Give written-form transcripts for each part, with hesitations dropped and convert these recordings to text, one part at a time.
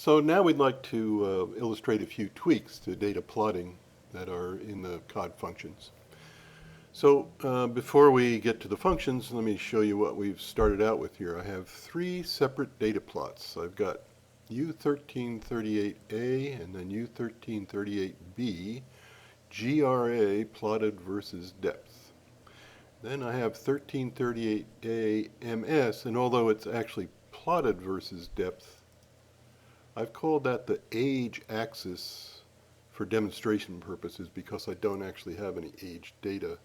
So now we'd like to illustrate a few tweaks to data plotting that are in the COD functions. So before we get to the functions, let me show you what we've started out with here. I have three separate data plots. I've got U1338A and then U1338B, GRA plotted versus depth. Then I have 1338A MS, and although it's actually plotted versus depth, I've called that the age axis for demonstration purposes because I don't actually have any age data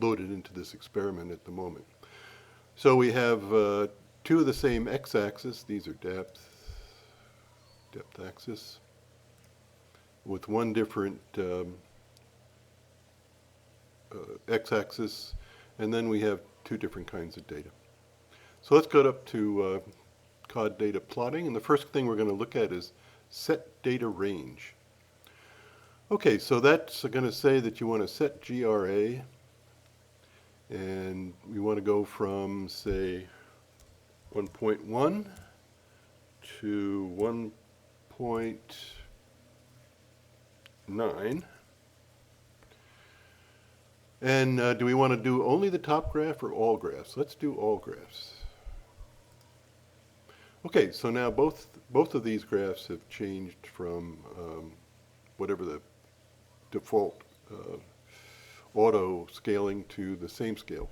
loaded into this experiment at the moment. So we have two of the same x-axis. These are depth axis, with one different x-axis, and then we have two different kinds of data. So let's go up to COD data plotting, and the first thing we're going to look at is set data range. Okay, so that's going to say that you want to set GRA, and we want to go from, say, 1.1 to 1.9. And do we want to do only the top graph or all graphs? Let's do all graphs. Okay, so now both of these graphs have changed from whatever the default auto scaling to the same scale.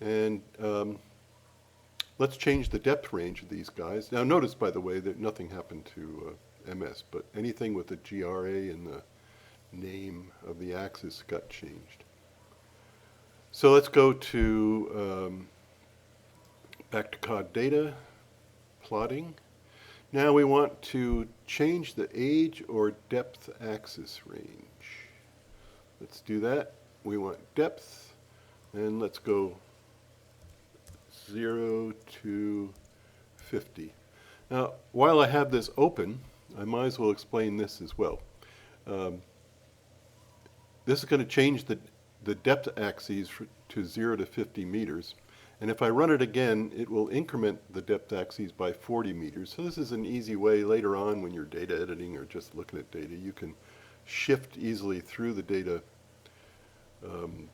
And let's change the depth range of these guys. Now notice, by the way, that nothing happened to MS, but anything with the GRA and the name of the axis got changed. So let's go to back to COD data, plotting. Now we want to change the age or depth axis range. Let's do that. We want depth, and let's go 0 to 50. Now, while I have this open, I might as well explain this as well. This is going to change the depth axes to 0 to 50 meters. And if I run it again, it will increment the depth axes by 40 meters. So this is an easy way later on when you're data editing or just looking at data. You can shift easily through the data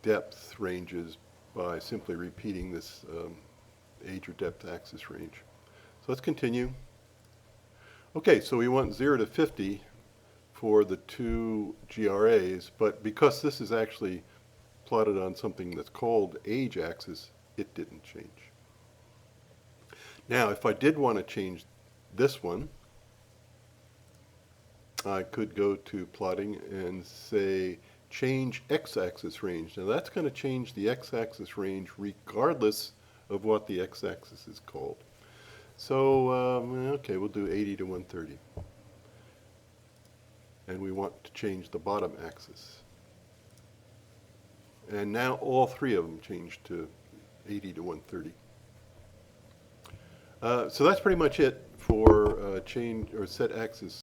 depth ranges by simply repeating this age or depth axis range. So let's continue. Okay, so we want 0 to 50 for the two GRAs, but because this is actually plotted on something that's called age axis, it didn't change. Now, if I did want to change this one, I could go to plotting and say change x-axis range. Now that's going to change the x-axis range regardless of what the x-axis is called. So, okay, we'll do 80 to 130. And we want to change the bottom axis. And now all three of them changed to 80 to 130. So that's pretty much it for change or set axis